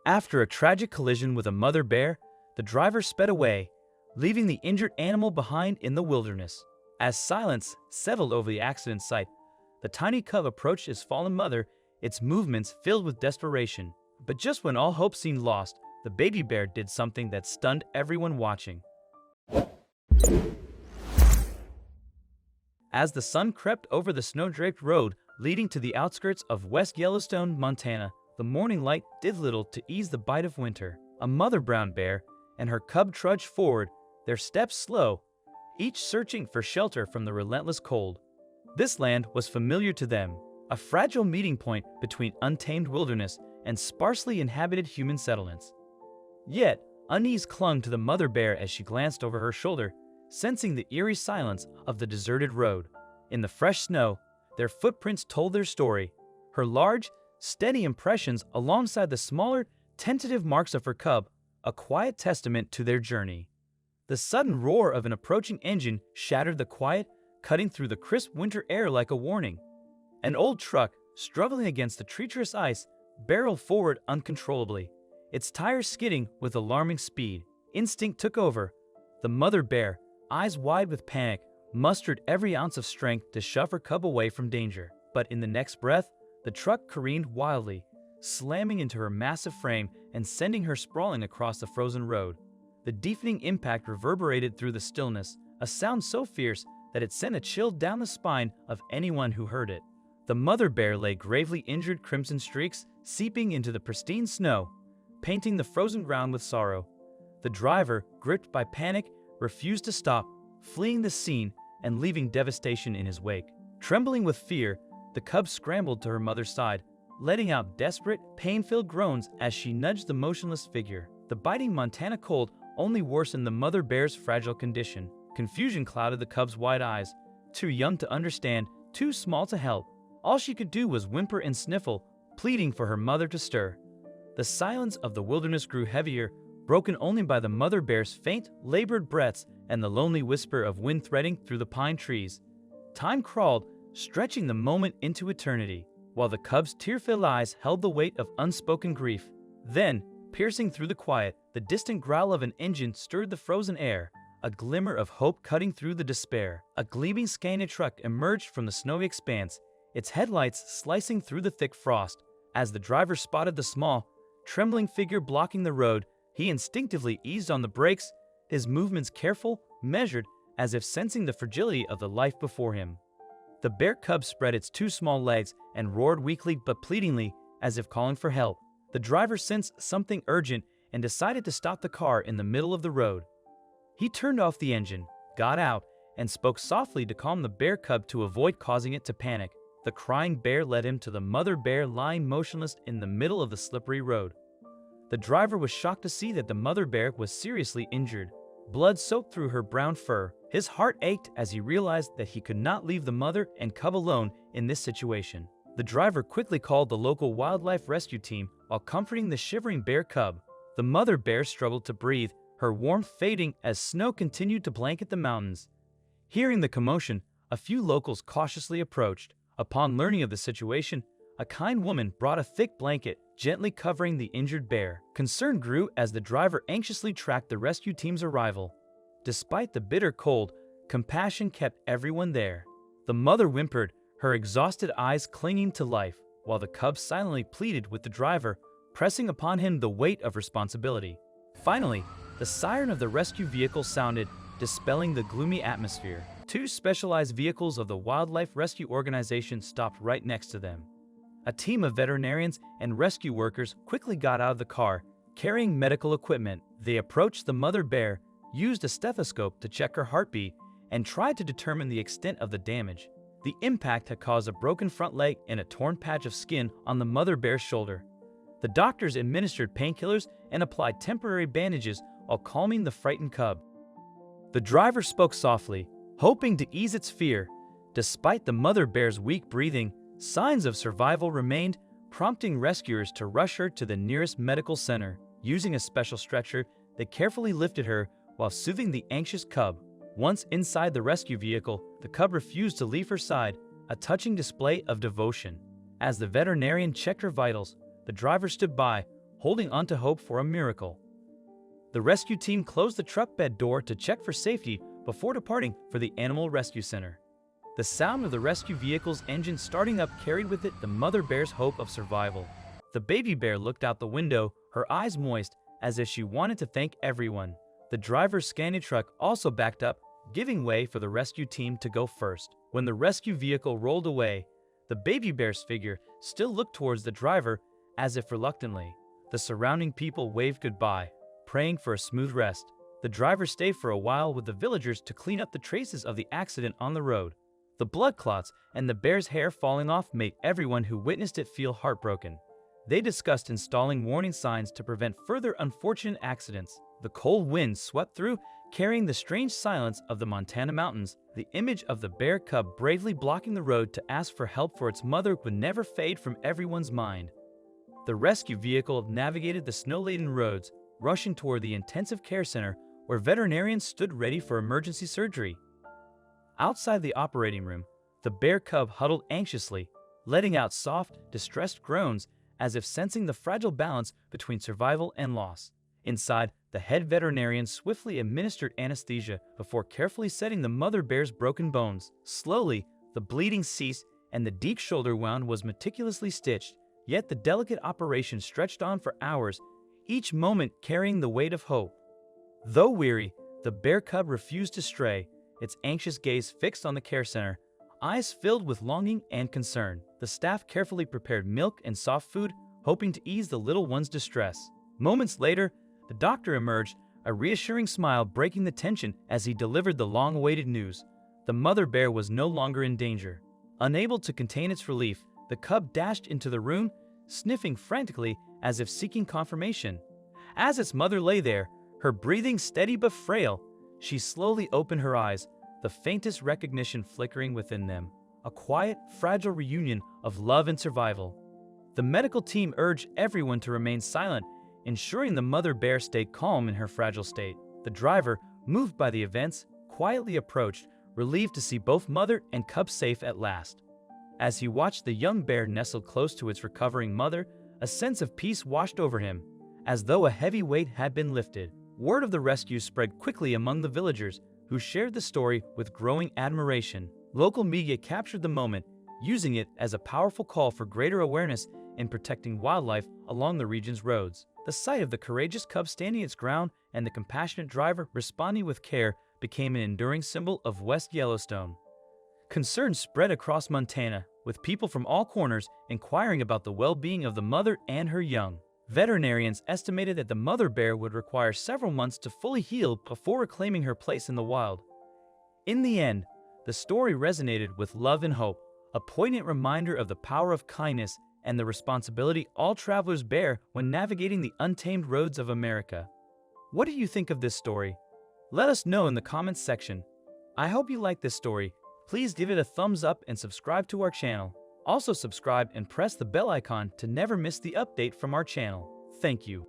After a tragic collision with a mother bear, the driver sped away, leaving the injured animal behind in the wilderness. As silence settled over the accident site, the tiny cub approached its fallen mother, its movements filled with desperation. But just when all hope seemed lost, the baby bear did something that stunned everyone watching. As the sun crept over the snow-draped road leading to the outskirts of West Yellowstone, Montana, the morning light did little to ease the bite of winter. A mother brown bear and her cub trudged forward, their steps slow, each searching for shelter from the relentless cold. This land was familiar to them, a fragile meeting point between untamed wilderness and sparsely inhabited human settlements. Yet, unease clung to the mother bear as she glanced over her shoulder, sensing the eerie silence of the deserted road. In the fresh snow, their footprints told their story, her large, steady impressions alongside the smaller, tentative marks of her cub, a quiet testament to their journey. The sudden roar of an approaching engine shattered the quiet, cutting through the crisp winter air like a warning. An old truck, struggling against the treacherous ice, barreled forward uncontrollably, its tires skidding with alarming speed. Instinct took over. The mother bear, eyes wide with panic, mustered every ounce of strength to shove her cub away from danger. But in the next breath, the truck careened wildly, slamming into her massive frame and sending her sprawling across the frozen road. The deafening impact reverberated through the stillness, a sound so fierce that it sent a chill down the spine of anyone who heard it. The mother bear lay gravely injured, crimson streaks seeping into the pristine snow, painting the frozen ground with sorrow. The driver, gripped by panic, refused to stop, fleeing the scene and leaving devastation in his wake. Trembling with fear, the cub scrambled to her mother's side, letting out desperate, pain-filled groans as she nudged the motionless figure. The biting Montana cold only worsened the mother bear's fragile condition. Confusion clouded the cub's wide eyes. Too young to understand, too small to help. All she could do was whimper and sniffle, pleading for her mother to stir. The silence of the wilderness grew heavier, broken only by the mother bear's faint, labored breaths and the lonely whisper of wind threading through the pine trees. Time crawled, stretching the moment into eternity, while the cub's tear-filled eyes held the weight of unspoken grief. Then, piercing through the quiet, the distant growl of an engine stirred the frozen air, a glimmer of hope cutting through the despair. A gleaming Scania truck emerged from the snowy expanse, its headlights slicing through the thick frost. As the driver spotted the small, trembling figure blocking the road, he instinctively eased on the brakes, his movements careful, measured, as if sensing the fragility of the life before him. The bear cub spread its two small legs and roared weakly but pleadingly, as if calling for help. The driver sensed something urgent and decided to stop the car in the middle of the road. He turned off the engine, got out, and spoke softly to calm the bear cub to avoid causing it to panic. The crying bear led him to the mother bear lying motionless in the middle of the slippery road. The driver was shocked to see that the mother bear was seriously injured. Blood soaked through her brown fur. His heart ached as he realized that he could not leave the mother and cub alone in this situation. The driver quickly called the local wildlife rescue team while comforting the shivering bear cub. The mother bear struggled to breathe, her warmth fading as snow continued to blanket the mountains. Hearing the commotion, a few locals cautiously approached. Upon learning of the situation, a kind woman brought a thick blanket, gently covering the injured bear. Concern grew as the driver anxiously tracked the rescue team's arrival. Despite the bitter cold, compassion kept everyone there. The mother whimpered, her exhausted eyes clinging to life, while the cub silently pleaded with the driver, pressing upon him the weight of responsibility. Finally, the siren of the rescue vehicle sounded, dispelling the gloomy atmosphere. Two specialized vehicles of the Wildlife Rescue Organization stopped right next to them. A team of veterinarians and rescue workers quickly got out of the car, carrying medical equipment. They approached the mother bear, used a stethoscope to check her heartbeat, and tried to determine the extent of the damage. The impact had caused a broken front leg and a torn patch of skin on the mother bear's shoulder. The doctors administered painkillers and applied temporary bandages while calming the frightened cub. The driver spoke softly, hoping to ease its fear. Despite the mother bear's weak breathing, signs of survival remained, prompting rescuers to rush her to the nearest medical center. Using a special stretcher, they carefully lifted her while soothing the anxious cub. Once inside the rescue vehicle, the cub refused to leave her side, a touching display of devotion. As the veterinarian checked her vitals, the driver stood by, holding on to hope for a miracle. The rescue team closed the truck bed door to check for safety before departing for the animal rescue center. The sound of the rescue vehicle's engine starting up carried with it the mother bear's hope of survival. The baby bear looked out the window, her eyes moist, as if she wanted to thank everyone. The driver's scanty truck also backed up, giving way for the rescue team to go first. When the rescue vehicle rolled away, the baby bear's figure still looked towards the driver as if reluctantly. The surrounding people waved goodbye, praying for a smooth rest. The driver stayed for a while with the villagers to clean up the traces of the accident on the road. The blood clots and the bear's hair falling off made everyone who witnessed it feel heartbroken. They discussed installing warning signs to prevent further unfortunate accidents. The cold wind swept through, carrying the strange silence of the Montana mountains. The image of the bear cub bravely blocking the road to ask for help for its mother would never fade from everyone's mind. The rescue vehicle navigated the snow-laden roads, rushing toward the intensive care center where veterinarians stood ready for emergency surgery. Outside the operating room, the bear cub huddled anxiously, letting out soft, distressed groans as if sensing the fragile balance between survival and loss. Inside, the head veterinarian swiftly administered anesthesia before carefully setting the mother bear's broken bones. Slowly, the bleeding ceased and the deep shoulder wound was meticulously stitched, yet the delicate operation stretched on for hours, each moment carrying the weight of hope. Though weary, the bear cub refused to stray, its anxious gaze fixed on the care center, eyes filled with longing and concern. The staff carefully prepared milk and soft food, hoping to ease the little one's distress. Moments later, the doctor emerged, a reassuring smile breaking the tension as he delivered the long-awaited news. The mother bear was no longer in danger. Unable to contain its relief, the cub dashed into the room, sniffing frantically as if seeking confirmation. As its mother lay there, her breathing steady but frail, she slowly opened her eyes, the faintest recognition flickering within them. A quiet, fragile reunion of love and survival. The medical team urged everyone to remain silent, ensuring the mother bear stayed calm in her fragile state. The driver, moved by the events, quietly approached, relieved to see both mother and cub safe at last. As he watched the young bear nestled close to its recovering mother, a sense of peace washed over him, as though a heavy weight had been lifted. Word of the rescue spread quickly among the villagers, who shared the story with growing admiration. Local media captured the moment, using it as a powerful call for greater awareness in protecting wildlife along the region's roads. The sight of the courageous cub standing its ground and the compassionate driver responding with care became an enduring symbol of West Yellowstone. Concern spread across Montana, with people from all corners inquiring about the well-being of the mother and her young. Veterinarians estimated that the mother bear would require several months to fully heal before reclaiming her place in the wild. In the end, the story resonated with love and hope, a poignant reminder of the power of kindness and the responsibility all travelers bear when navigating the untamed roads of America. What do you think of this story? Let us know in the comments section. I hope you like this story. Please give it a thumbs up and subscribe to our channel. Also subscribe and press the bell icon to never miss the update from our channel. Thank you.